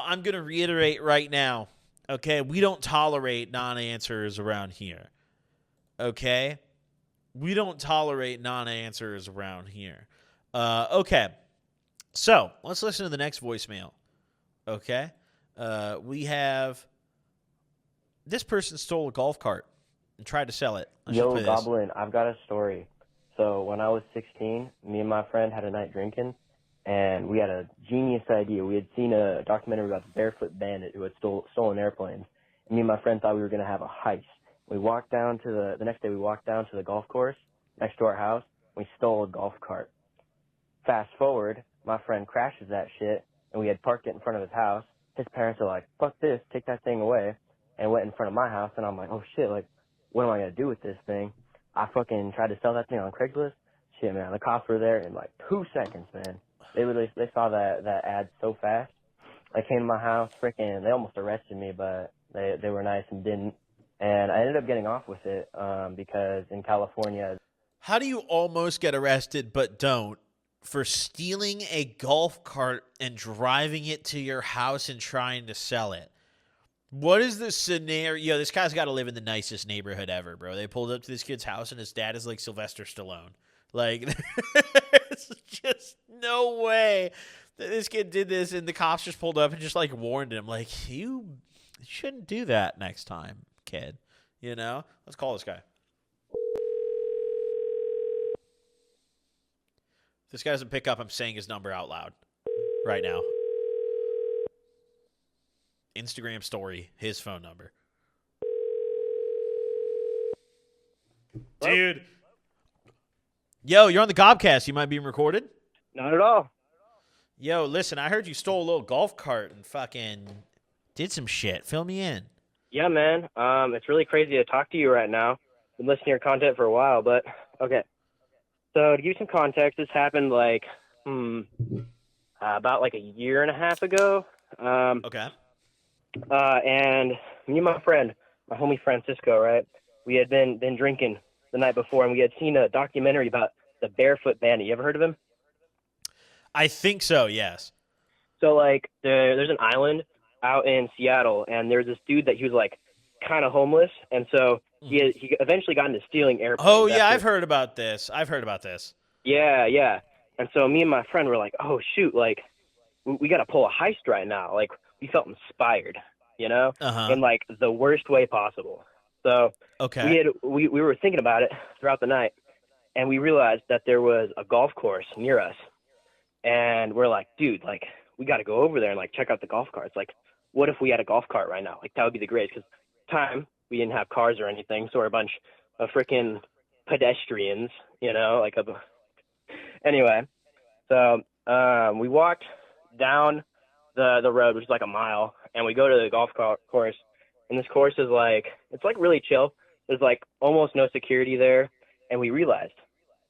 I'm going to reiterate right now, okay? We don't tolerate non-answers around here, okay? We don't tolerate non-answers around here. Okay, so let's listen to the next voicemail, okay? We have this person stole a golf cart and tried to sell it. Let's just Yo, play this. Goblin, I've got a story. So when I was 16, me and my friend had a night drinking, and we had a genius idea. We had seen a documentary about the barefoot bandit who had stolen airplanes. And me and my friend thought we were going to have a heist. We walked down to the next day we walked down to the golf course next to our house. We stole a golf cart. Fast forward, my friend crashes that shit, and we had parked it in front of his house. His parents are like, fuck this, take that thing away, and went in front of my house, and I'm like, oh shit, like, what am I going to do with this thing? I fucking tried to sell that thing on Craigslist. Shit, man, the cops were there in like 2 seconds, man. They saw that ad so fast. They came to my house, freaking, they almost arrested me, but they were nice and didn't. And I ended up getting off with it because in California. How do you almost get arrested but don't for stealing a golf cart and driving it to your house and trying to sell it? What is the scenario? This guy's got to live in the nicest neighborhood ever, bro. They pulled up to this kid's house, and his dad is like Sylvester Stallone. Like, there's just no way that this kid did this, and the cops just pulled up and just, like, warned him. Like, you shouldn't do that next time, kid. You know? Let's call this guy. If this guy doesn't pick up, I'm saying his number out loud right now. Instagram story, his phone number. Hello? Dude. Yo, you're on the Gobcast. You might be recorded. Not at all. Yo, listen, I heard you stole a little golf cart and fucking did some shit. Fill me in. Yeah, man. It's really crazy to talk to you right now. Been listening to your content for a while, but okay. So to give you some context, this happened like about like a year and a half ago. Okay. And me and my friend, my homie Francisco, right? We had been drinking the night before, and we had seen a documentary about the barefoot bandit. You ever heard of him? I think so, yes. So like there's an island out in Seattle, and there's this dude that he was like kind of homeless, and so he eventually got into stealing airplanes. Oh, yeah, I've heard about this. Yeah. And so me and my friend were like, oh, shoot, like, we got to pull a heist right now. Like, we felt inspired, you know, in, like, the worst way possible. So we were thinking about it throughout the night, and we realized that there was a golf course near us. And we're like, dude, like, we got to go over there and, like, check out the golf carts. Like, what if we had a golf cart right now? Like, that would be the greatest. Because time, we didn't have cars or anything, so we're a bunch of freaking pedestrians, you know, like Anyway, so we walked down the road, which is like a mile, and we go to the golf course, and this course is like, it's like really chill. There's like almost no security there, and we realized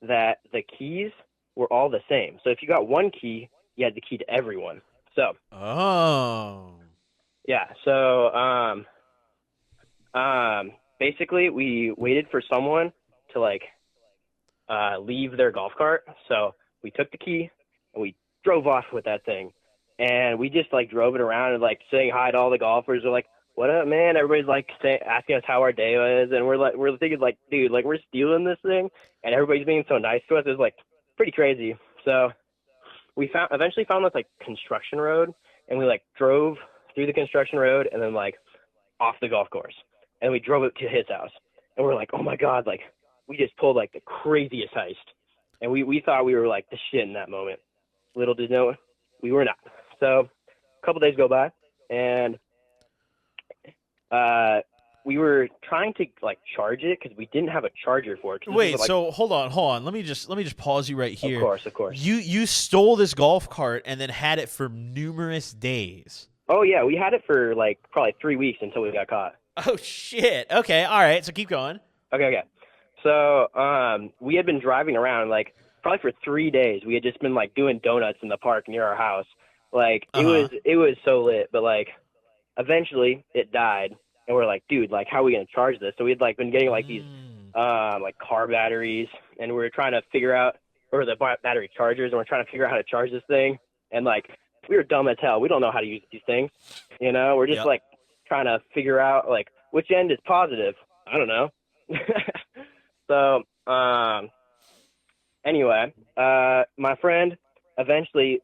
that the keys were all the same. So if you got one key, you had the key to everyone. So yeah, so basically we waited for someone to like leave their golf cart. So we took the key and we drove off with that thing, and we just like drove it around and like saying hi to all the golfers. We're like, what up, man? Everybody's like asking us how our day was, and we're thinking like, dude, like we're stealing this thing, and everybody's being so nice to us. It's like pretty crazy. So we eventually found this like construction road, and we like drove through the construction road and then like off the golf course, and we drove it to his house, and we're like, oh my god, like we just pulled like the craziest heist, and we thought we were like the shit in that moment. Little did know we were not. So a couple days go by, and we were trying to like charge it because we didn't have a charger for it. Wait, so hold on. Let me just pause you right here. Of course. You stole this golf cart and then had it for numerous days. Oh yeah, we had it for like probably 3 weeks until we got caught. Oh shit. Okay, all right. So keep going. Okay. So we had been driving around like probably for 3 days. We had just been like doing donuts in the park near our house. Like it was so lit, but like eventually it died. And we're like, dude, like, how are we going to charge this? So we had, like, been getting, like, these, like, car batteries, and we were trying to figure out, or the battery chargers, and we're trying to figure out how to charge this thing. And, like, we were dumb as hell. We don't know how to use these things. You know, we're just like trying to figure out like which end is positive. I don't know. So, anyway, my friend eventually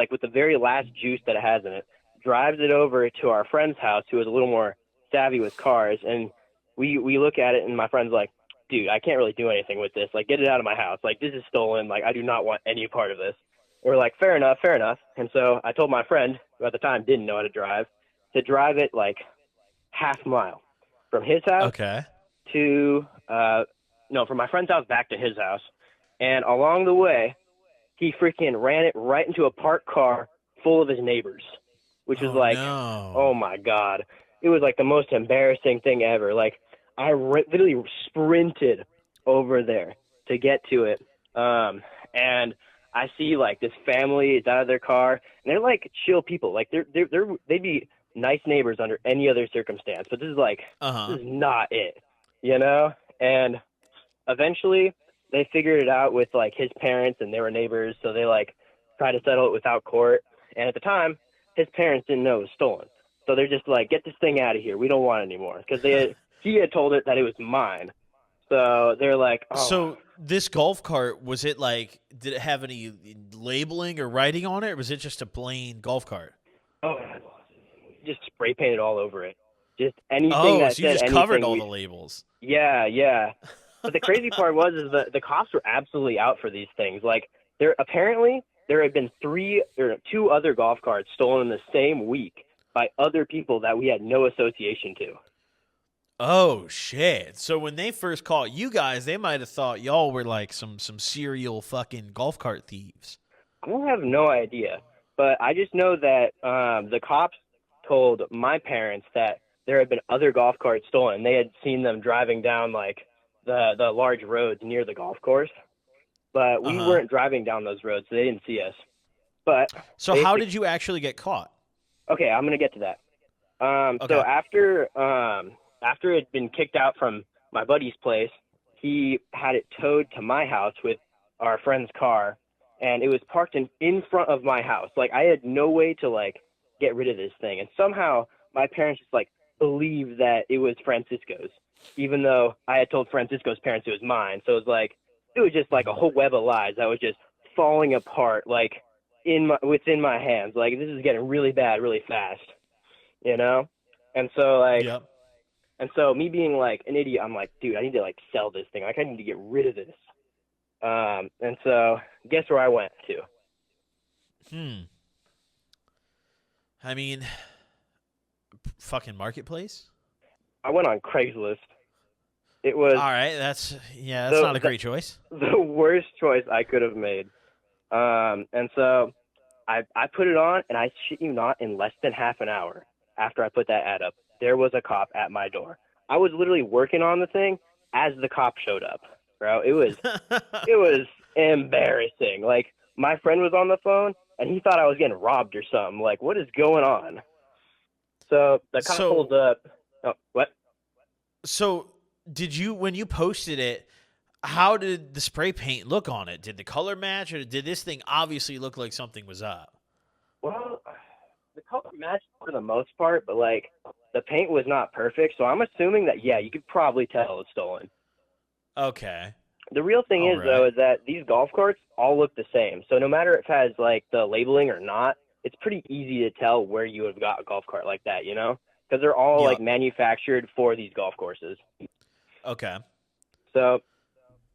with the very last juice that it has in it, drives it over to our friend's house who is a little more savvy with cars. And we look at it and my friend's like, dude, I can't really do anything with this. Like, get it out of my house. Like, this is stolen. Like, I do not want any part of this. And we're like, fair enough. And so I told my friend, who at the time didn't know how to drive it like half mile from his house to, from my friend's house back to his house. And along the way, he freaking ran it right into a parked car full of his neighbors, which was oh my God. It was like the most embarrassing thing ever. Like, I literally sprinted over there to get to it. And I see like this family is out of their car, and they're like chill people. Like they'd be nice neighbors under any other circumstance, but this is like, this is not it, you know? And eventually they figured it out with like his parents, and they were neighbors. So they like tried to settle it without court. And at the time, his parents didn't know it was stolen. So they're just like, get this thing out of here. We don't want it anymore. Cause he had told it that it was mine. So they're like, oh. So this golf cart, was it like, did it have any labeling or writing on it, or was it just a plain golf cart? Oh, just spray painted all over it. Just anything that so you just covered all the labels. Yeah. But the crazy part is that the cops were absolutely out for these things. Like, there had been 2 other golf carts stolen in the same week by other people that we had no association to. Oh, shit. So when they first caught you guys, they might have thought y'all were like some serial fucking golf cart thieves. I have no idea. But I just know that the cops told my parents that there had been other golf carts stolen. They had seen them driving down, like, the large roads near the golf course. But we weren't driving down those roads, so they didn't see us. But so how did you actually get caught? Okay, I'm going to get to that. So after it had been kicked out from my buddy's place, he had it towed to my house with our friend's car, and it was parked in front of my house. Like, I had no way to, like, get rid of this thing. And somehow my parents just, like, believed that it was Francisco's, even though I had told Francisco's parents it was mine. So it was just like a whole web of lies that was just falling apart, like, within my hands. Like, this is getting really bad really fast, you know? And so, like, and so me being like an idiot, I'm like, dude, I need to like sell this thing. Like, I need to get rid of this. And so guess where I went to? I mean, fucking Marketplace? I went on Craigslist. It was... All right, that's not a great choice. The worst choice I could have made. And so I put it on, and I shit you not, in less than half an hour after I put that ad up, there was a cop at my door. I was literally working on the thing as the cop showed up, bro. It was embarrassing. Like, my friend was on the phone, and he thought I was getting robbed or something. Like, what is going on? So the cop pulled up. Oh, what? So when you posted it, how did the spray paint look on it? Did the color match, or did this thing obviously look like something was up? Well, the color matched for the most part, but, like, the paint was not perfect, so I'm assuming that, yeah, you could probably tell it's stolen. Okay. The real thing though, is that these golf carts all look the same. So no matter if it has, like, the labeling or not, it's pretty easy to tell where you have got a golf cart like that, you know? Because they're all, like, manufactured for these golf courses. Okay. So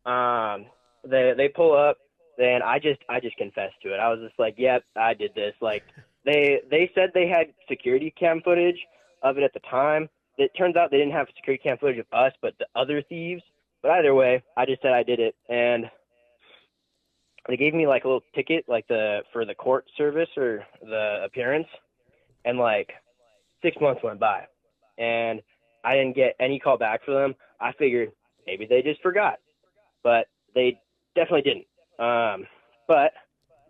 they pull up, and I just confessed to it. I was just like, yep, I did this. Like, they said they had security cam footage of it at the time. It turns out they didn't have security cam footage of us, but the other thieves. But either way, I just said I did it, and they gave me like a little ticket, like for the court service or the appearance, and like 6 months went by, and I didn't get any call back from them. I figured maybe they just forgot, but they definitely didn't. But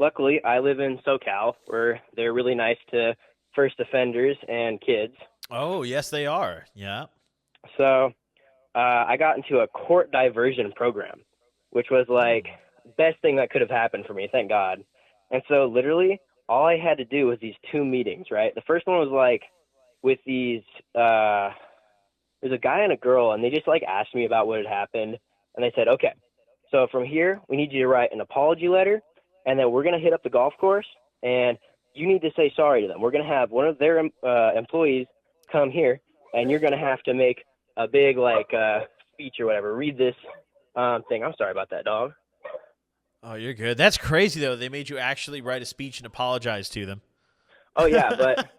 luckily, I live in SoCal, where they're really nice to first offenders and kids. Oh, yes, they are. Yeah. So I got into a court diversion program, which was like best thing that could have happened for me. Thank God. And so literally all I had to do was these 2 meetings, right? The first one was like with these, there's a guy and a girl, and they just like asked me about what had happened. And they said, okay, so from here, we need you to write an apology letter, and then we're going to hit up the golf course, and you need to say sorry to them. We're going to have one of their employees come here, and you're going to have to make a big like speech or whatever. Read this thing. I'm sorry about that, dog. Oh, you're good. That's crazy, though. They made you actually write a speech and apologize to them. Oh, yeah, but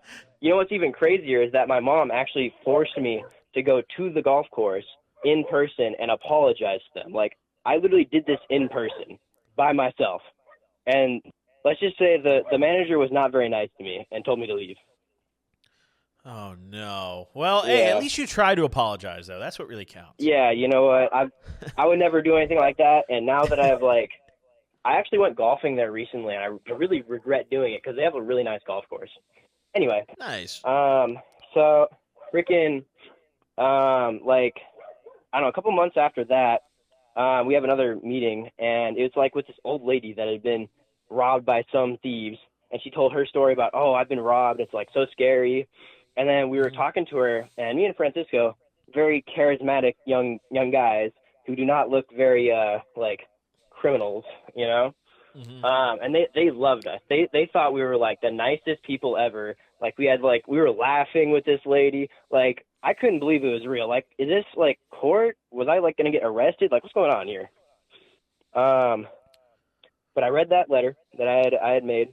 you know what's even crazier is that my mom actually forced me to go to the golf course in person and apologize to them. Like, I literally did this in person by myself. And let's just say the manager was not very nice to me and told me to leave. Oh, no. Well, hey, at least you tried to apologize, though. That's what really counts. Yeah, you know what? I would never do anything like that. And now that I have, like, I actually went golfing there recently, and I really regret doing it because they have a really nice golf course. Anyway. Nice. So freaking, like, I don't know, a couple months after that, we have another meeting, and it's like with this old lady that had been robbed by some thieves, and she told her story about, oh, I've been robbed. It's like so scary. And then we were talking to her, and me and Francisco, very charismatic young guys who do not look very like criminals, you know. Mm-hmm. And they loved us. They thought we were like the nicest people ever. Like we were laughing with this lady. Like I couldn't believe it was real. Like, is this like court? Was I like gonna get arrested? Like what's going on here? But I read that letter that I had made,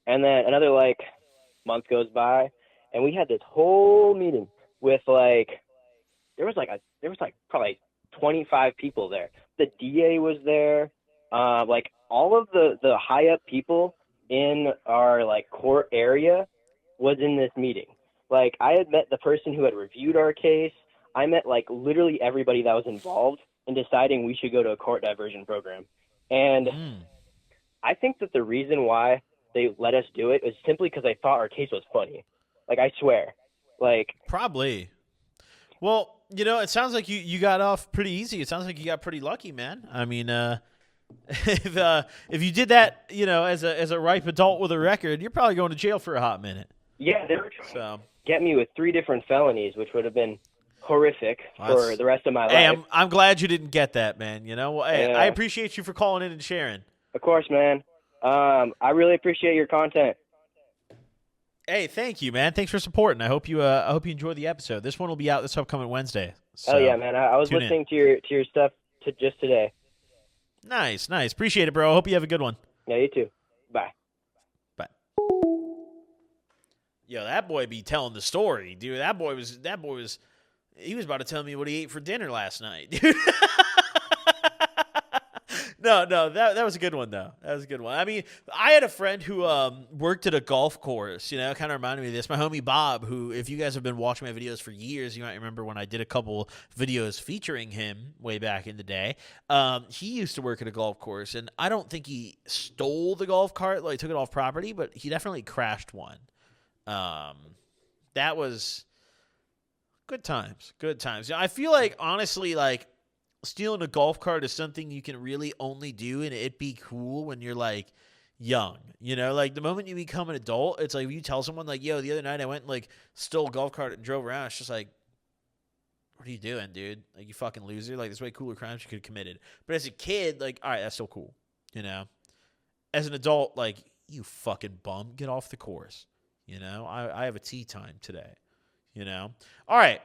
and then another like month goes by, and we had this whole meeting with like there was probably 25 people there. The DA was there. Like all of the high up people in our like court area was in this meeting. Like I had met the person who had reviewed our case. I met like literally everybody that was involved in deciding we should go to a court diversion program. And I think that the reason why they let us do it is simply because they thought our case was funny. Like I swear. Like probably. Well, you know, it sounds like you got off pretty easy. It sounds like you got pretty lucky, man. I mean, if you did that, you know, as a ripe adult with a record, you're probably going to jail for a hot minute. Yeah, they were trying to get me with 3 different felonies, which would have been horrific for the rest of my life. Hey, I'm glad you didn't get that, man. You know, hey, I appreciate you for calling in and sharing. Of course, man. I really appreciate your content. Hey, thank you, man. Thanks for supporting. I hope you enjoy the episode. This one will be out this upcoming Wednesday. So oh yeah, man. I was listening to your stuff just today. Nice. Appreciate it, bro. I hope you have a good one. Yeah, you too. Bye. Yo, that boy be telling the story, dude. That boy was he was about to tell me what he ate for dinner last night, dude. No, that was a good one, though. That was a good one. I mean, I had a friend who worked at a golf course, you know, kind of reminded me of this. My homie Bob, who, if you guys have been watching my videos for years, you might remember when I did a couple videos featuring him way back in the day. He used to work at a golf course, and I don't think he stole the golf cart, like took it off property, but he definitely crashed one. That was good times. Good times. I feel like, honestly, like, stealing a golf cart is something you can really only do and it'd be cool when you're like young, you know, like the moment you become an adult, it's like if you tell someone like, yo, the other night I went and like stole a golf cart and drove around, it's just like, what are you doing, dude? Like, you fucking loser. Like, there's way cooler crimes you could have committed. But as a kid, like, all right, that's still cool, you know. As an adult, like, you fucking bum, get off the course, you know. I have a tea time today, you know. All right.